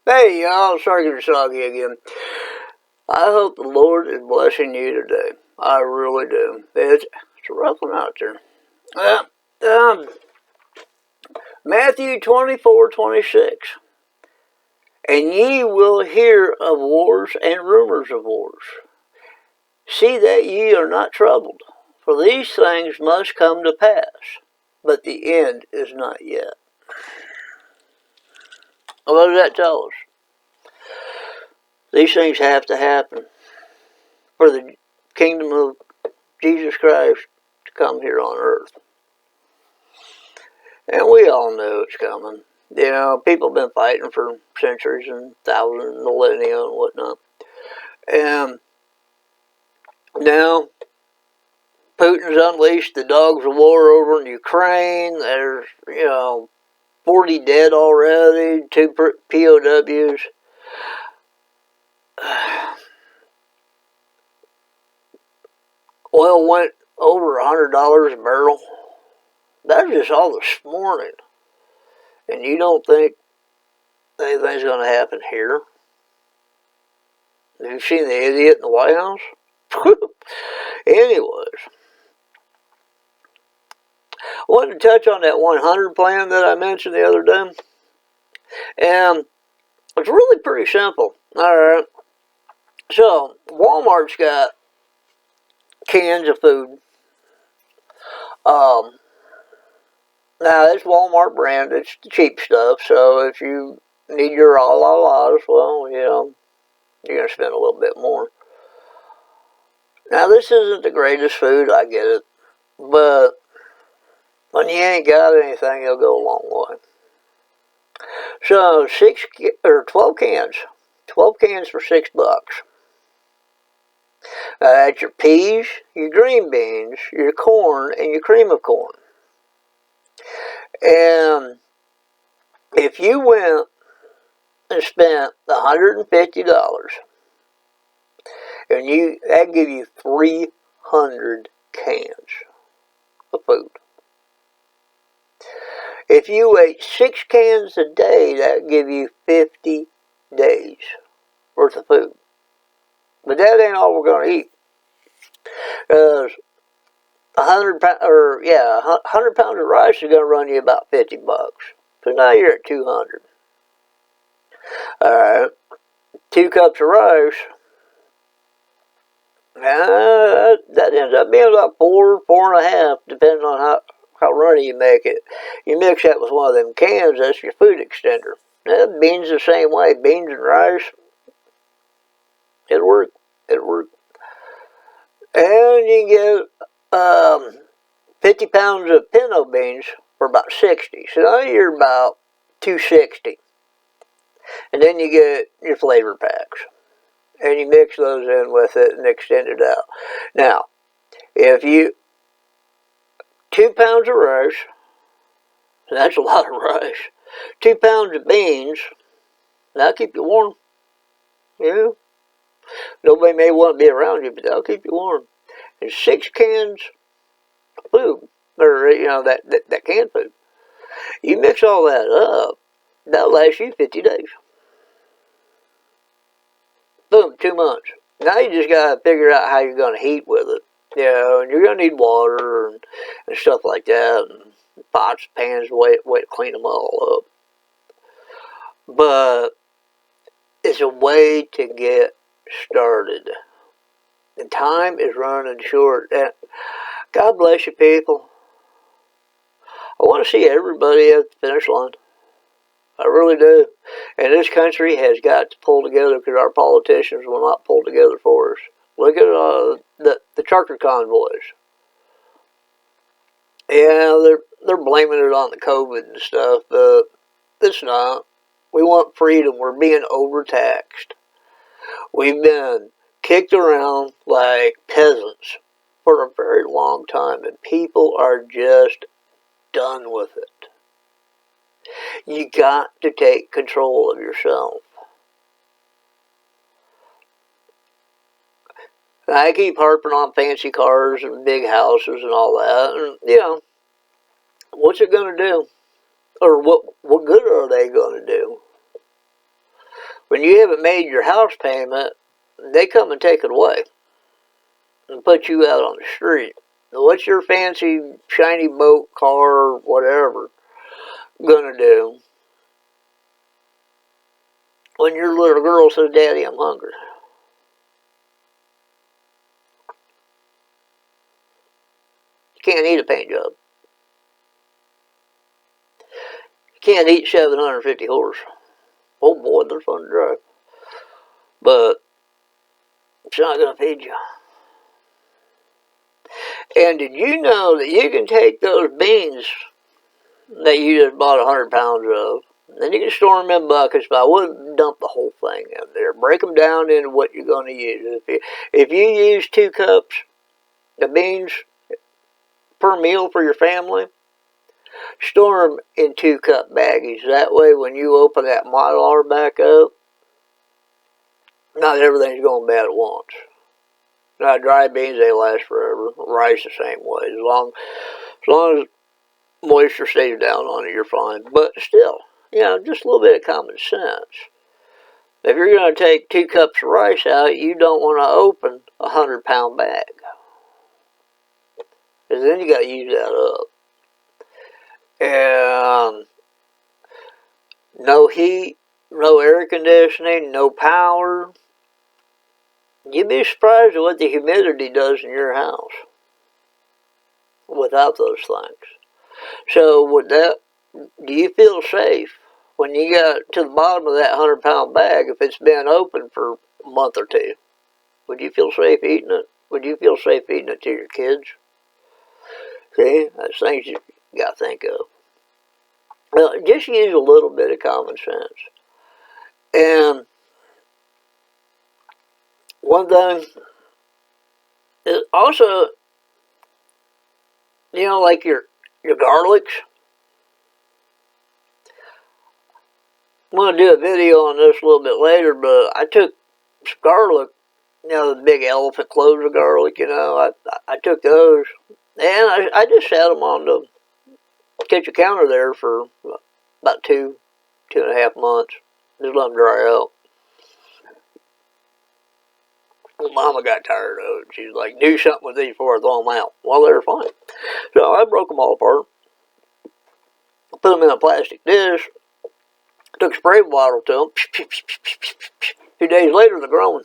Hey y'all, Circular Soggy again. I hope the Lord is blessing you today. I really do. It's a rough one out there. Um, Matthew 24:26. And ye will hear of wars and rumors of wars. See that ye are not troubled, for these things must come to pass, but the end is not yet. What does that tell us? These things have to happen for the kingdom of Jesus Christ to come here on earth. And we all know it's coming. You know, people have been fighting for centuries and thousands, millennia and whatnot. And now Putin's unleashed the dogs of war over in Ukraine. There's, 40 dead already, 2 POWs. Oil went over $100 a barrel. That's just all this morning. And you don't think anything's going to happen here? Have you seen the idiot in the White House? Anyways, I wanted to touch on that 100 plan that I mentioned the other day. And it's really pretty simple. Alright. So, Walmart's got cans of food. Now, it's Walmart brand. It's the cheap stuff. So, if you need your all-la-las, well, you're going to spend a little bit more. Now, this isn't the greatest food. I get it. But when you ain't got anything, it'll go a long way. So 12 cans. 12 cans for $6. That's your peas, your green beans, your corn, and your cream of corn. And if you went and spent $150, and that'd give you 300 cans of food. If you ate 6 cans a day, that'd give you 50 days worth of food. But that ain't all we're going to eat. Because 100 pounds of rice is going to run you about $50. So now you're at 200. All right, 2 cups of rice. That ends up being about 4.5, depending on how runny you make it. You mix that with one of them cans, that's your food extender. Now, beans the same way, beans and rice. It'll work. And you can get 50 pounds of pinto beans for about 60. So now you're about 260. And then you get your flavor packs. And you mix those in with it and extend it out. Now, if you 2 pounds of rice, that's a lot of rice. 2 pounds of beans, that'll keep you warm. Yeah. Nobody may want to be around you, but that'll keep you warm. And 6 cans of food, or that canned food. You mix all that up, that'll last you 50 days. Boom, 2 months. Now you just got to figure out how you're going to heat with it. And you're going to need water and stuff like that, and pots, pans, way to clean them all up. But it's a way to get started. The time is running short. And God bless you, people. I want to see everybody at the finish line. I really do. And this country has got to pull together because our politicians will not pull together for us. Look at the trucker convoys. Yeah, they're blaming it on the COVID and stuff, but it's not. We want freedom. We're being overtaxed. We've been kicked around like peasants for a very long time, and people are just done with it. You got to take control of yourself. I keep harping on fancy cars and big houses and all that, and what's it going to do? Or what good are they going to do? When you haven't made your house payment, they come and take it away and put you out on the street. Now, what's your fancy, shiny boat, car, whatever, gonna do when your little girl says, Daddy, I'm hungry? You can't eat a paint job. You can't eat 750 horse. Oh boy, they're fun to drive. But it's not gonna feed you. And did you know that you can take those beans that you just bought 100 pounds of, then you can store them in buckets, but I wouldn't dump the whole thing in there. Break them down into what you're going to use. If you use 2 cups of beans per meal for your family, store them in 2-cup baggies. That way when you open that Mylar back up, not everything's going bad at once. Now, dry beans, they last forever. Rice the same way. As long as moisture stays down on it, you're fine. But still, just a little bit of common sense. If you're going to take 2 cups of rice out, you don't want to open a 100-pound bag. Because then you got to use that up. And no heat, no air conditioning, no power. You'd be surprised at what the humidity does in your house without those things. So with that, do you feel safe when you got to the bottom of that 100-pound bag if it's been open for a month or 2? Would you feel safe eating it? Would you feel safe eating it to your kids? See, that's things you got to think of. Well, just use a little bit of common sense. And one thing is also, like your garlics. I'm going to do a video on this a little bit later, but I took some garlic, the big elephant cloves of garlic, I took those, and I just sat them on the kitchen counter there for about 2.5 months. Just let them dry out. Mama got tired of it. She's like, do something with these before I throw them out. Well, they were fine. So I broke them all apart, put them in a plastic dish, took a spray bottle to them. 2 days later, they're growing.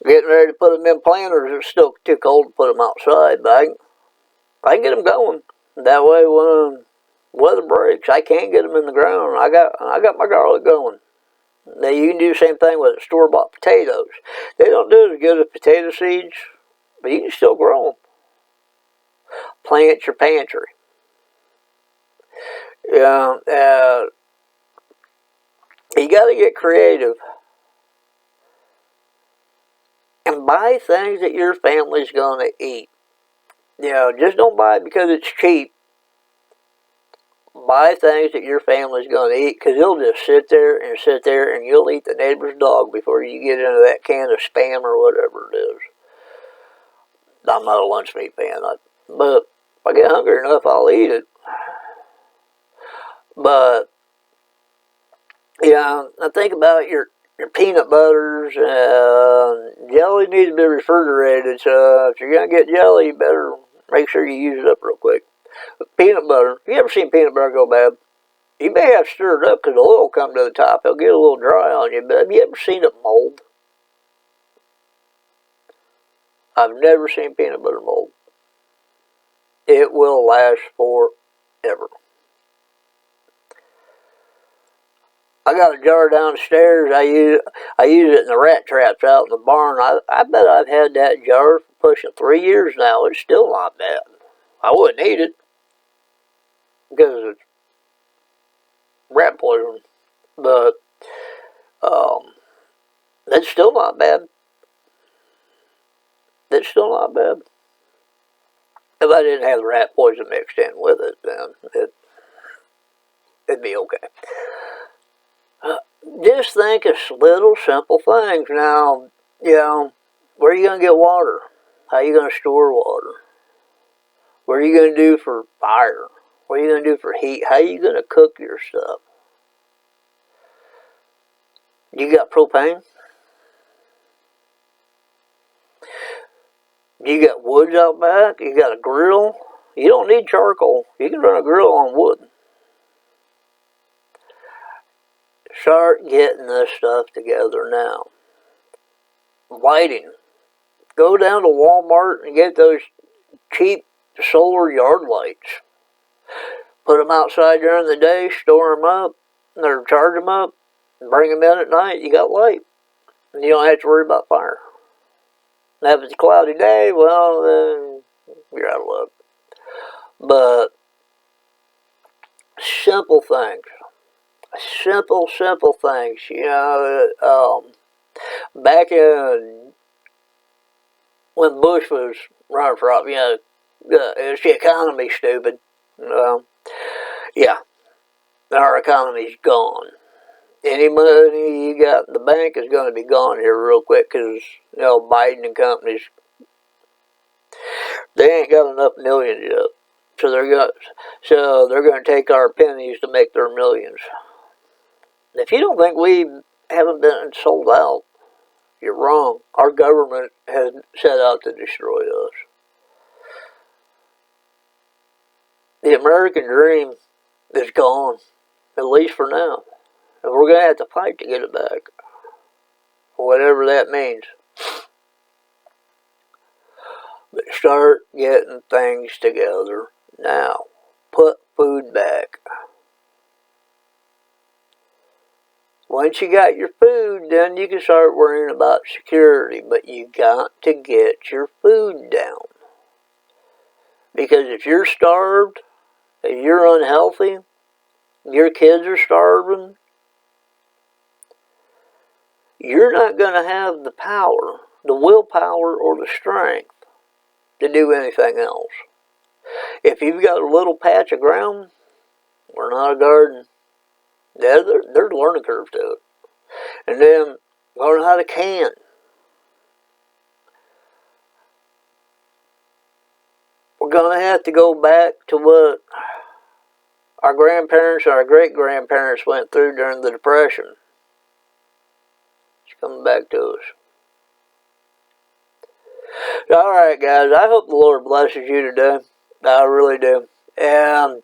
Getting ready to put them in planters. It's still too cold to put them outside, but I can get them going. That way, when weather breaks, I can't get them in the ground. I got my garlic going. Now, you can do the same thing with store-bought potatoes. They don't do as good as potato seeds, but you can still grow them. Plant your pantry. You got to get creative and buy things that your family's going to eat. Just don't buy it because it's cheap. Buy things that your family's going to eat, because it'll just sit there, and you'll eat the neighbor's dog before you get into that can of Spam or whatever it is. I'm not a lunch meat fan, but if I get hungry enough, I'll eat it. But, I think about your peanut butters. Jelly needs to be refrigerated, so if you're going to get jelly, you better make sure you use it up real quick. Peanut butter. You ever seen peanut butter go bad? You may have to stir it up because the oil will come to the top. It'll get a little dry on you. But have you ever seen it mold? I've never seen peanut butter mold. It will last forever. I got a jar downstairs. I use it in the rat traps out in the barn. I bet I've had that jar for pushing 3 years now. It's still not bad. I wouldn't eat it because it's rat poison, but it's still not bad. It's still not bad. If I didn't have the rat poison mixed in with it, then it'd be okay. Just think of little simple things. Now, where are you going to get water? How are you going to store water? What are you going to do for fire? What are you going to do for heat? How are you going to cook your stuff? You got propane? You got woods out back? You got a grill? You don't need charcoal. You can run a grill on wood. Start getting this stuff together now. Lighting. Go down to Walmart and get those cheap solar yard lights. Put them outside during the day, store them up, or charge them up, and bring them in at night. You got light. And you don't have to worry about fire. Now, if it's a cloudy day, well, then you're out of luck. But simple things. Simple things. You know, back in when Bush was running for office, you know, it's the economy, stupid. Yeah, our economy's gone. Any money you got in the bank is going to be gone here real quick because, you know, Biden and companies, they ain't got enough millions yet. So they're going to take our pennies to make their millions. If you don't think we haven't been sold out, you're wrong. Our government has set out to destroy us. The American dream is gone, at least for now. And we're going to have to fight to get it back. Whatever that means. But start getting things together now. Put food back. Once you got your food, then you can start worrying about security. But you got to get your food down. Because if you're starved, if you're unhealthy, your kids are starving, you're not going to have the power, the willpower, or the strength to do anything else. If you've got a little patch of ground, we're not a garden. Yeah, there's a learning curve to it. And then learn how to can. We're going to have to go back to what our grandparents and our great-grandparents went through during the Depression. It's coming back to us. Alright, guys, I hope the Lord blesses you today. I really do. And,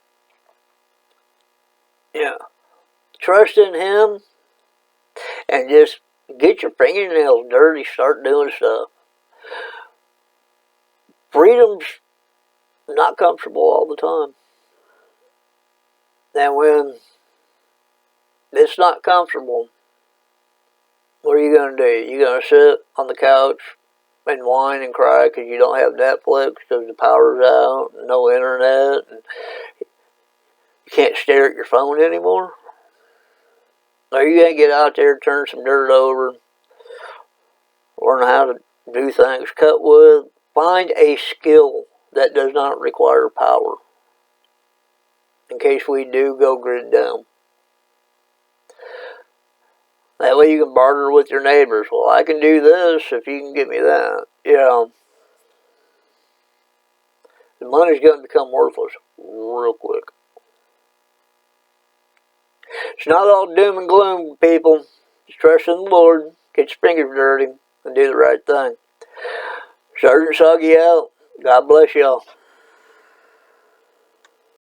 yeah, trust in Him and just get your fingernails dirty, start doing stuff. Freedom's not comfortable all the time. And when it's not comfortable, what are you going to do? You're going to sit on the couch and whine and cry because you don't have Netflix because the power's out, and no internet, and you can't stare at your phone anymore? Or you going to get out there, turn some dirt over, learn how to do things, cut wood, find a skill that does not require power in case we do go grid down. That way you can barter with your neighbors. Well, I can do this if you can give me that. You know, the money's going to become worthless real quick. It's not all doom and gloom, people. Just trust in the Lord, get your fingers dirty, and do the right thing. Sergeant Soggy out. God bless y'all.